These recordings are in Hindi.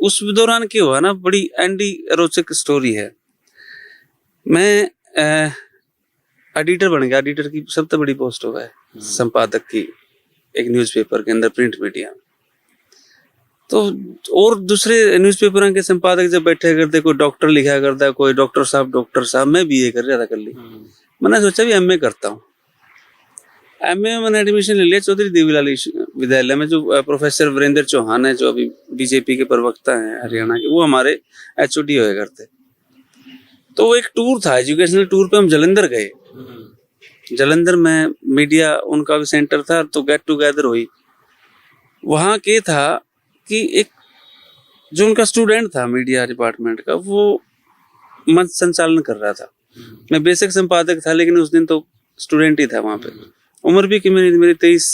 उस दौरान क्या हुआ ना, बड़ी एंडी रोचक स्टोरी है। मैं एडिटर बन गया। एडिटर की सबसे बड़ी पोस्ट हो गए, संपादक की एक न्यूज़पेपर के अंदर, प्रिंट मीडिया। तो और दूसरे न्यूज़पेपर के संपादक जब बैठे करते, कोई डॉक्टर लिखा करता है, कोई डॉक्टर साहब। मैं बीए कर रहा था, कर ली। मैंने सोचा भी एमए करता हूँ। एमए में मैंने एडमिशन ले लिया चौधरी देवीलाल विद्यालय में, जो प्रोफेसर वीरेंद्र चौहान है, जो अभी बीजेपी के प्रवक्ता हैं हरियाणा के, वो हमारे एचओडी हुए करते। तो वो एक टूर था, एजुकेशनल टूर पे हम जालंधर गए। जालंधर में मीडिया उनका भी सेंटर था, तो गेट टुगेदर हुई। वहाँ के था कि एक जो उनका स्टूडेंट था मीडिया डिपार्टमेंट का, वो मंच संचालन कर रहा था। मैं बेसिक संपादक था, लेकिन उस दिन तो स्टूडेंट ही था वहाँ पे। उम्र भी कि मेरी 23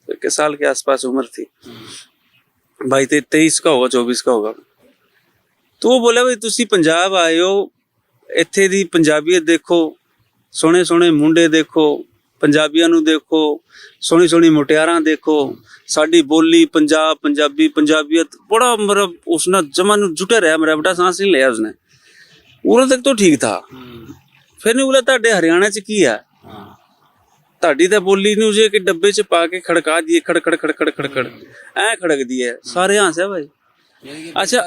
के साल के आसपास उम्र थी। भाई 23 का होगा, 24 का होगा। तो वो बोला, भाई तुसी पंजाब आए हो, इत्थे दी पंजाबीयत देखो, सोहने सोहने मुंडे देखो, पंजाबियां नू देखो, सोहनी सोहनी मुटियारां देखो, साडी बोली पंजाब, पंजाबी, पंजाबियत। बड़ा मेरा उसने जमा जुटे रहा, मेरा बेटा सांस नहीं लिया उसने। उन्होंने तक तो ठीक था। फिर नहीं बोला, ताडे हरियाणा च की है, ताड़ी तो बोली नहीं, उसे कि डब्बे च पा के खड़का दिए, खड़ खड़ खड़ खड़ खड़ खड़ ऐ खड़क दिए। सारे हंसे भाई। अच्छा,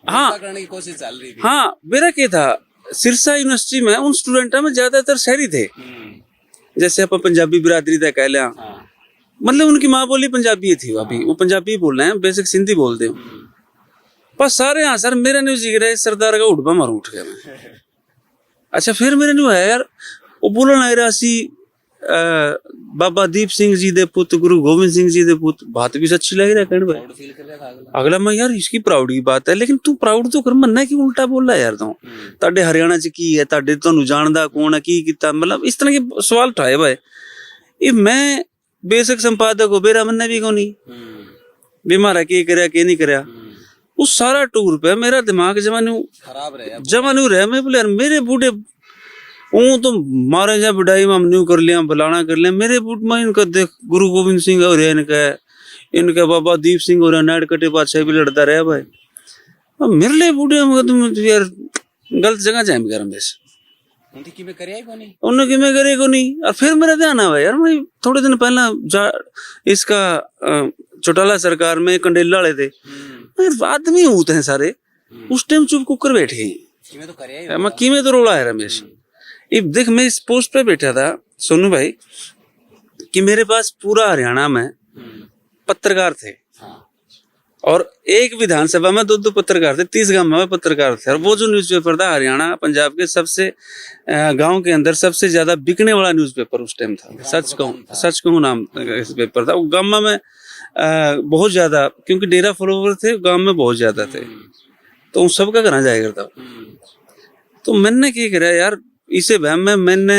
हाँ करने की कोशिश चल रही थी। हाँ, मेरा क्या था, सिरसा यूनिवर्सिटी में उन स्टूडेंटों में ज्यादातर शहरी थे। जैसे अपन पंजाबी बिरादरी तक कह लिया, मतलब उनकी माँ बोली पंजाबी थी, अभी वो पंजाबी बोल रहे हैं, बेसिक सिंधी बोलते हो। पर सारे हाँ सर, मेरा न्यूज जिक्र है सरदार का उठबा मार उठ गया मैं। अच्छा, फिर मेरे न्यू है यार, वो बोलन लग रहा सी बाबा दीप सिंह जी दे पुत, गुरु गोविंद सिंह जी दे पुत। बात भी सच्ची लग रहा है कहने भाई। अगला मैं यार इसकी प्राउड की बात है, लेकिन तू प्राउड तो कर, मन्ना की उल्टा बोल रहा है यार। तू ताडे हरियाणा च की है, ताडे तुहानू जानदा कौन है, की कीता, मतलब इस तरह के सवाल उठाए भाई। ये मैं बेसिक संपादक हो, मेरा मन्ना भी कोनी भी मारा के करया के नहीं करया। उस सारा टूर पे मेरा दिमाग जमानू खराब रहे, जमानू रहा। मैं बोले यार मेरे बूढ़े तो मारे जा बिडाई में न्यू कर लिया, फलाना कर लिया। मेरे बूढ़ में इनका देख, गुरु गोविंद सिंह और इनका बाबा दीप सिंह और नाड़ कटे पाछे भी लड़ता रहा भाई। अब मेरे लिए बूढ़े तुम यार गलत जगह जाए कर उन्हें कि मैं करे को नहीं। और फिर मेरा ध्यान आया यार, मैं थोड़े दिन पहला इसका चौटाला सरकार में कंडेला वाले थे, आदमी होते हैं सारे, उस टाइम चुप कुकर बैठ गए। मैं किमें तो रोला है रमेश। देख, मैं इस पोस्ट पे बैठा था सोनू भाई, कि मेरे पास पूरा हरियाणा में पत्रकार थे, और एक विधानसभा में 2-2 पत्रकार थे, 30 गांव में पत्रकार थे। और वो जो न्यूज़पेपर था हरियाणा पंजाब के सबसे गांव के अंदर सबसे ज्यादा बिकने वाला न्यूज़पेपर उस टाइम था। सच कहूँ नाम इस पेपर था। वो गांव में बहुत ज्यादा, क्योंकि डेरा फॉलोवर थे गांव में बहुत ज्यादा थे, तो उन सबका करना जाया करता। तो मैंने क्या करा यार, इसे वहम में मैंने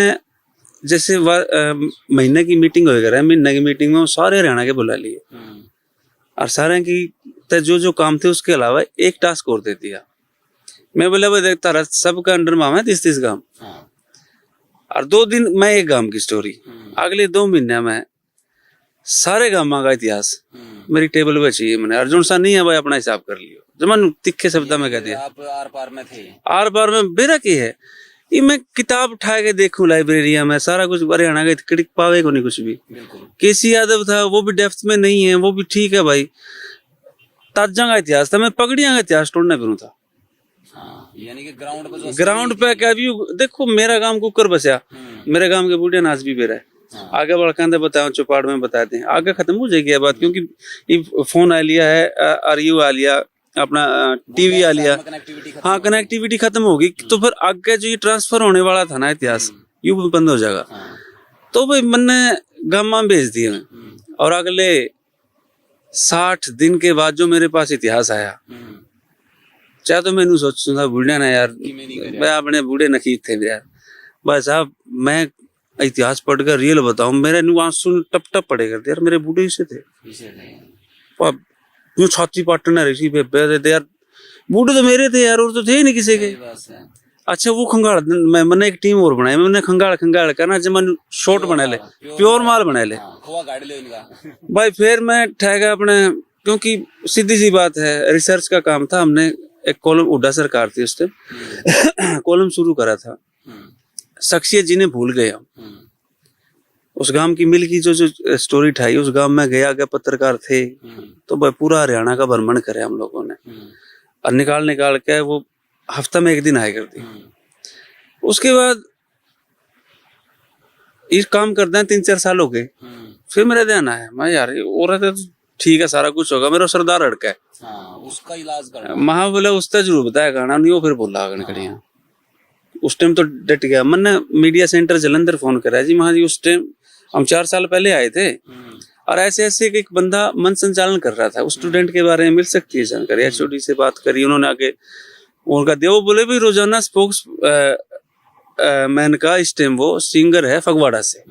जैसे महीने की मीटिंग हो गया, महीने की मीटिंग में सारे हरियाणा के बुला लिए, और सारे की जो काम थे उसके अलावा एक टास्क और दे दिया। मैं बोला भाई देख, तारा सबका अंडर में है 30-30 गांव, और 2 दिन मैं एक गांव की स्टोरी, अगले 2 महीने में सारे गांव का इतिहास मेरी टेबल पे चाहिए। मैंने अर्जुन सा नहीं है भाई, अपना हिसाब कर लियो। जब तिखे शब्द में कह दिया, आप आर पार में थे। आर पार में बेरा की है, ये मैं किताब उठा के देखूं लाइब्रेरिया में, सारा कुछ हरियाणा का कड़िक पावे को नहीं कुछ भी। केसी यादव था, वो भी डेप्थ में नहीं है, वो भी ठीक है भाई। ताजा का इतिहास था, मैं पगड़ियां का इतिहास तोड़ना फिरूं था। यानी कि ग्राउंड पे क्या व्यू देखो। मेरा गांव कुकर बसा, मेरे गांव के बूढ़े नाच भी बेरा है। आगे बढ़कर बताओ, चौपाड़ में बताते हैं, आगे खत्म हो जाएगी बात, क्योंकि ये फोन आ लिया है, आरयू आ लिया, अपना टीवी आ लिया, हाँ कनेक्टिविटी खत्म होगी। तो फिर आगे जो ये ट्रांसफर होने वाला था ना इतिहास, यू बंद हो जाएगा। तो भाई मैंने गामा भेज दिए, और अगले 60 दिन के बाद जो मेरे पास इतिहास आया, चाहे तो मैंने सोचता था बूढ़े ना यार, मैं अपने बूढ़े नखीत थे यार। भाई साहब, मैं इतिहास पढ़कर रियल बताऊं, मेरे आंसू टप टप पड़े करते यार। मेरे बूढ़े से थे, यूं छाती पाटना रही पे यार। बूढ़े तो मेरे थे यार, और तो थे ही नहीं किसी के। अच्छा, वो खंगाल मैंने एक टीम और बनाई, मैंने खंगाल का ना जब मैंने शॉर्ट बना ले, प्योर माल बना ले भाई। फिर मैं ठहगा अपने क्योंकि सीधी सी बात है, रिसर्च का काम था। हमने एक कॉलम, हुड्डा सरकार थी उस टाइम, कॉलम शुरू करा था। शख्सियत जिन्हें भूल गए हम। उस गांव की मिल की जो स्टोरी ठाई, उस गांव में गया के पत्रकार थे, तो भाई पूरा हरियाणा का भ्रमण करे हम लोगों ने, और निकाल के वो हफ्ता में एक दिन आया करती। उसके बाद ये काम करते हैं 3-4 साल हो गए। फिर मेरा ध्यान आया, मैं यार औरत है तो ठीक है, सारा कुछ होगा, मेरा सरदार अड़का है। उसका इलाज करना। महा बोला उसका जरूर बताया गाना नहीं, वो फिर बोला कड़िया। उस टाइम तो डट गया। मैंने मीडिया सेंटर जलंधर फोन करा जी, वहां जी उस टाइम हम 4 साल पहले आए थे, और ऐसे एक बंदा मन संचालन कर रहा था। उस स्टूडेंट के बारे में मिल सकती है जानकारी। एचओडी से बात करी उन्होंने, आगे उनका देव बोले भी रोजाना स्पोक्स मैन का इस टाइम वो सिंगर है फगवाड़ा से,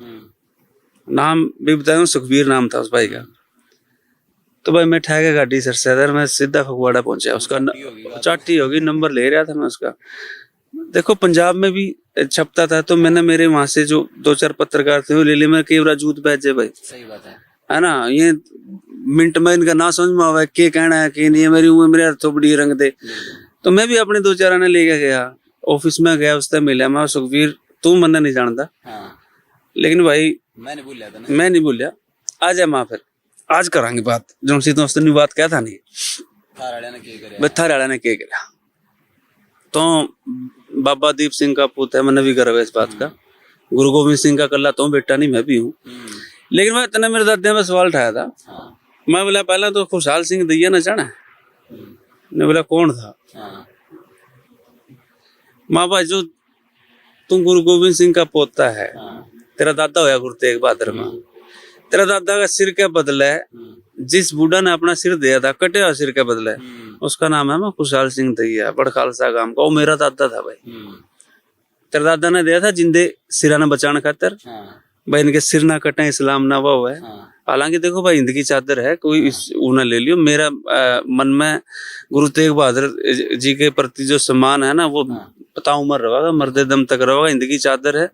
नाम भी बताया, सुखबीर नाम था उस भाई का। तो भाई मैं ठहर गाड़ी सर मैं सीधा फगवाड़ा पहुंचा। उसका चाटी होगी, नंबर ले रहा था मैं उसका। देखो पंजाब में भी छपता था, तो मैंने मेरे वहां से जो 2-4 पत्रकार थे वो ले लिए। मैं केवरा जूत बैठे भाई, सही बात है ना। ये मिनट में इनका ना समझ में आवा के कहना है कि नहीं, मेरी उम्र मेरे थोपड़ी रंग दे। तो मैं भी अपने 2-4 आने लेके गया, ऑफिस में गया, उससे मिला। मैं सुखबीर तू मन्ना नहीं जानता, लेकिन भाई मैं नहीं बोलिया, आ जा मां, फिर आज करांगे बात जो सी दोस्त ने बात क्या था नहीं थाराड़ा ने के करा। तो बाबा दीप सिंह का पुत है, मैंने भी गर्व है इस बात का। गुरु गोविंद सिंह का कल्ला तो बेटा नहीं, मैं भी हूँ। लेकिन मैं इतने मेरे दादा में सवाल उठाया था। मैं बोला पहला तो खुशहाल सिंह दैया न जाना, ने बोला कौन था। माँ भाई जो तुम गुरु गोविंद सिंह का पोता है, तेरा दादा होया गुरु तेग बहादुर मां, तेरा दादा का सिर के बदले जिस बूढ़ा ने अपना सिर दिया था, कटे हुआ सिर के बदले, उसका नाम है मैं खुशहाल सिंह दैया, बड़ खालसा गांव का। वो मेरा दादा था भाई। तेरा दादा ने दिया था जिंदे सिरा ने बचाने खातर, भाई इनके सिर ना कटे, इस्लाम ना वो है। हालांकि देखो भाई हिंद की चादर है, कोई ऊना ले लियो। मेरा मन में गुरु तेग बहादुर जी के प्रति जो सम्मान है ना, वो पता उम्र रहेगा, मरदे दम तक रहेगा। हिंद की चादर है,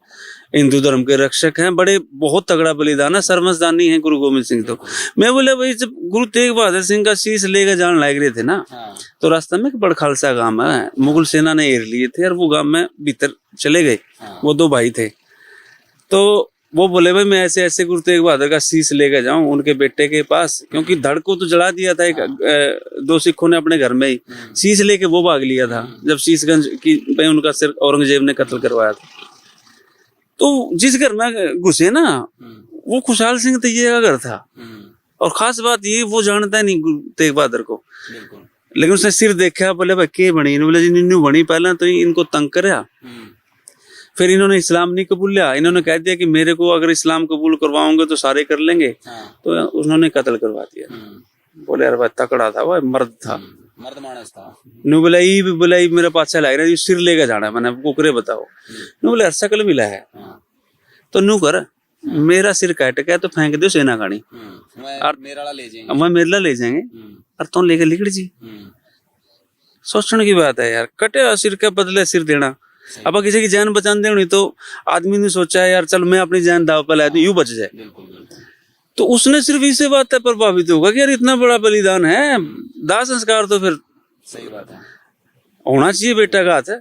हिंदू धर्म के रक्षक हैं, बड़े बहुत तगड़ा बलिदान है, सर्वस्दानी है गुरु गोविंद सिंह। तो मैं बोले भाई जब गुरु तेग बहादुर सिंह का शीश लेकर जाने लायक रहे थे ना, तो रास्ते में बड़ खालसा गांव है, मुगल सेना ने घेर लिए थे, और वो गांव में भीतर चले गए। वो 2 भाई थे, तो वो बोले भाई मैं ऐसे गुरु तेग बहादुर का शीश लेकर जाऊं उनके बेटे के पास, क्योंकि धड़ को तो जला दिया था 2 सिखों ने अपने घर में ही। शीश लेके वो भाग लिया था जब शीशगंज की भाई उनका सिर औरंगजेब ने कत्ल करवाया था। तो जिस घर में घुसे ना, वो खुशहाल सिंह दैया का घर था। और खास बात ये, वो जानता नहीं गुरु तेग बहादुर को, लेकिन उसने सिर देखा, बोले भाई के बनी, बोले जी निन्नू बनी। पहले तो इनको तंग करया, फिर इन्होंने इस्लाम नहीं कबूल लिया। इन्होंने कह दिया कि मेरे को अगर इस्लाम कबूल करवाओगे तो सारे कर लेंगे। तो उन्होंने कत्ल करवा दिया। बोले यार भाई तकड़ा था, वह मर्द था, मर्द मानस था। नु बोला मेरे पास लाग रहा है, सिर लेकर जाना है, मैंने कुकरे बताओ। नु बोले शकल मिला है, तो नू कर मेरा सिर काट गया तो फेंक दो सेना खानी, और मेरा ले जाएंगे, मैं मेरा ले जाएंगे, और तुम लेकर लिकड़ जी। सोचने की बात है यार, कटे सिर के बदले सिर देना। अब किसी की जान बचाने देनी तो आदमी ने सोचा है यार चल मैं अपनी जान दाव पर लाया तो यूं बच जाए। तो उसने सिर्फ इसी बात पर प्रभावित होगा कि यार इतना बड़ा बलिदान है, दाह संस्कार तो फिर सही बात है होना चाहिए बेटा का हाथ है।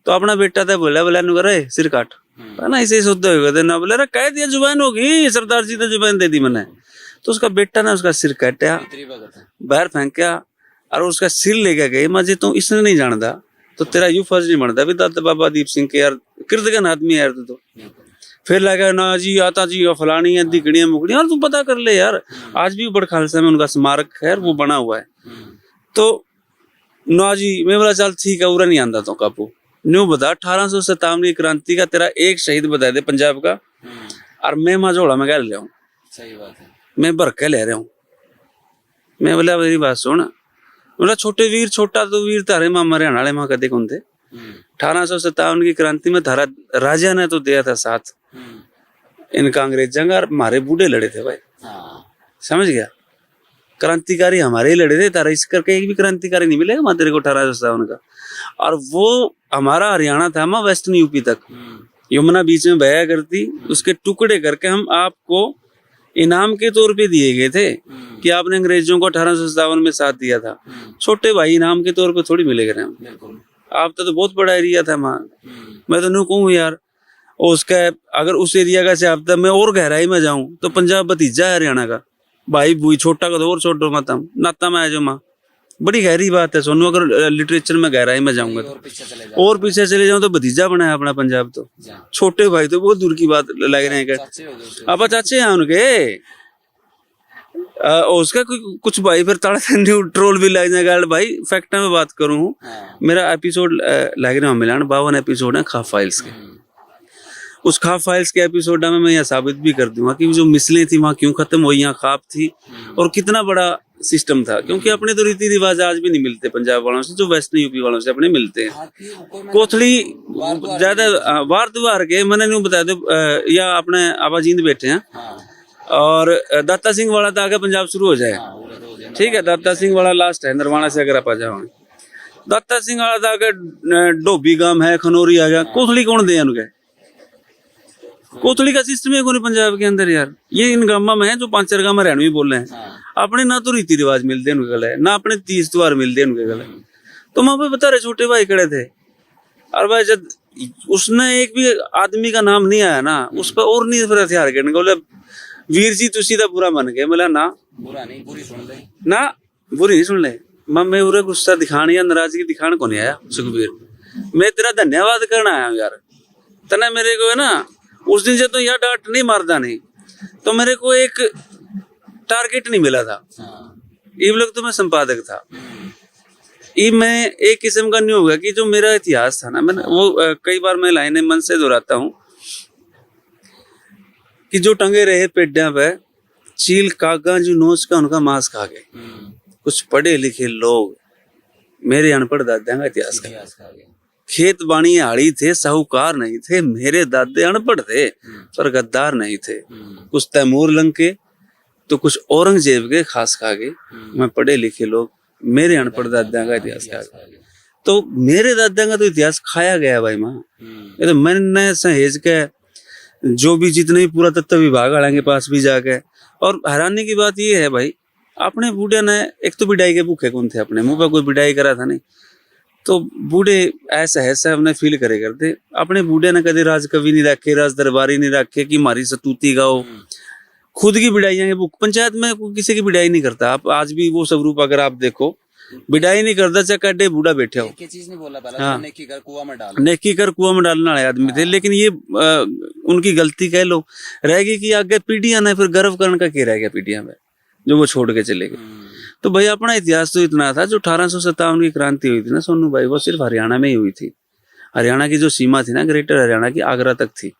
तो अपना बेटा था बोला नु करे सिर काट, है ना, इसे शुद्ध होगा ना। बोला कह दिया जुबान होगी, सरदार जी ने जुबान दे दी मैंने। तो उसका बेटा ने उसका सिर काटा, बाहर फेंका, और उसका सिर लेके गए। मजे तो इसने नहीं जानता, तो तेरा यू फर्ज नहीं बनता भी दादा बाबा दीप सिंह के यार कृतज्ञ आदमी है यार तू। तो फिर लगा ना जी आता जी फलानी है दिगड़ियां मुगड़ियां, तू पता कर ले यार। आज भी बड़ खालसा में उनका स्मारक है, वो बना हुआ है। तो ना जी मैं बोला चल ठीक है, उरा नहीं आंदा तो काबू न्यू बता 1857 की क्रांति का तेरा एक शहीद बता दे पंजाब का, और मैं माजोड़ा में कह ले आऊं। सही बात है, मैं भर के ले रहा हूँ। मैं बोला मेरी बात सुन, बोला छोटे वीर, छोटा तो वीर तारे मामा हरियाणा माँ कदे कौन थे। 1857 की क्रांति में थारा राजा ने तो दिया था साथ, इनका अंग्रेजों का, हमारे बूढ़े लड़े थे भाई। समझ गया, क्रांतिकारी हमारे ही लड़े थे, तारा इस करके एक भी क्रांतिकारी नहीं मिलेगा माँ तेरे को 1857 का। और वो हमारा हरियाणा था माँ वेस्टर्न यूपी तक, यमुना बीच में बहया करती, उसके टुकड़े करके हम आपको इनाम के तौर पे दिए गए थे कि आपने अंग्रेजों को 1857 में साथ दिया था। छोटे भाई इनाम के तौर पे थोड़ी मिलेगा ना, बिल्कुल। आप तो बहुत बड़ा एरिया था वहाँ। मैं तो नहीं कहूँ यार, और उसका अगर उस एरिया का से आप मैं और गहराई में जाऊं तो पंजाब भतीजा है हरियाणा का, भाई बुई छोटा का तो और छोटो मत हम नाता में आ जाओ माँ, बड़ी गहरी बात है सोनू। अगर लिटरेचर में गहराई में जाऊंगा तो और पीछे चले जाओ, और पीछे चले जाऊं तो भतीजा बना है अपना पंजाब। तो जा। छोटे भाई तो बहुत दूर की बात लग रहे हैं। चाचे हो गए उसके। अब चाचे हैं उनके, उसका कुछ भाई फिर ताड़ा न्यूट्रोल भी लग जाएगा भाई। फैक्ट में बात करूं, हाँ। मेरा एपिसोड लग रहा है मिलान 52 एपिसोड है खाफ फाइल्स के। उस खाफ फाइल्स के एपिसोड में मैं यह साबित भी कर दूंगा कि जो मिसलें थी वहां क्यों खत्म हुई, यहाँ खाप थी और कितना बड़ा सिस्टम था। क्योंकि अपने तो रीति रिवाज आज भी नहीं मिलते पंजाब वालों से, जो वेस्टर्न यूपी वालों से अपने मिलते हैं। कोथली ज्यादा वार त्योहार के मैंने नहीं बता दो, या अपने आबाजींद बैठे हैं और दाता सिंह वाला तो आगे पंजाब शुरू हो जाए, ठीक है। दाता सिंह वाला लास्ट है नरवाना से, अगर आप आ जाओ दाता सिंह वाला तो आगे डोबी गांव है, खनौरी आ गया। कोथली कौन दे उनके, कोथली का सिस्टम है कौन पंजाब के अंदर यार। ये इन गांव में है जो 5-4 गांव में हरियाणवी बोल रहे हैं, अपने ना तो रीति रिवाज मिलते हैं उनके गले, ना अपने तीज त्योहार मिलते हैं उनके गले। तो वहां पे बता रहे छोटे भाई खड़े थे, और भाई जब उसने एक भी आदमी का नाम नहीं आया ना उस पर, और नहीं फिर हथियार गिरने बोले वीर जी तुसी दा बुरा मन गए। बोला ना बुरा नहीं, बुरी सुन ले ना, बुरी नहीं सुन ले। मैं उरे गुस्सा दिखाने या नाराजगी दिखाने को नहीं आया सुखबीर, मैं तेरा धन्यवाद करना आया यार। तना मेरे को है ना उस दिन से तो यार डांट नहीं मारता नहीं, तो मेरे को एक टारगेट नहीं मिला था। ये लोग तो मैं संपादक था, ये मैं एक किस्म का नहीं होगा कि जो मेरा इतिहास था ना, मैंने वो कई बार मैं लाइनें मन से दोहराता हूँ कि जो टंगे रहे पेड्या पे चील कागा जो नोच का उनका मांस खा गए। कुछ पढ़े लिखे लोग मेरे अनपढ़ दादा का इतिहास का खेत बाणी हाड़ी थे, साहूकार नहीं थे। मेरे दादे अनपढ़ थे पर गद्दार नहीं थे। कुछ तैमूर लंग के तो कुछ औरंगजेब के खास खा गए। मैं पढ़े लिखे लोग मेरे अनपढ़ दादा का इतिहास खा गए। तो मेरे दादा का तो इतिहास खाया गया भाई माँ। ये तो मैंने सहेज के जो भी जितने भी पूरा तत्व विभाग वाले के पास भी जाके, और हैरानी की बात ये है भाई अपने बूढ़े ने एक तो बिडाई के भूखे कौन थे, अपने मुंह पर कोई बिडाई करा था नहीं, तो बूढ़े ऐसा हमने फील करे करते। अपने बूढ़े ने कभी राज कवि नहीं रखे, राज दरबारी नहीं रखे कि हमारी सतूती गाओ। खुद की बिडाइयां के बुक पंचायत में किसी की बिडाई नहीं करता। आप आज भी वो स्वरूप अगर आप देखो बिडाई नहीं करता, चाहे कड्डे बूढ़ा बैठे हो। चीज नहीं बोला पहले, हाँ। नेकी कर कुआं में डाल, नेकी कर कुआं में डालने वाले आदमी थे। लेकिन ये उनकी गलती कह लो रहेगी कि आगे पीढ़ियां ने फिर गर्व करने का क्या रह गया पीढ़ियां में, जो वो छोड़ के चले गए। तो भाई अपना इतिहास तो इतना था, जो 1857 की क्रांति हुई थी ना सोनू भाई, वो सिर्फ हरियाणा में ही हुई थी। हरियाणा की जो सीमा थी ना, ग्रेटर हरियाणा की आगरा तक थी।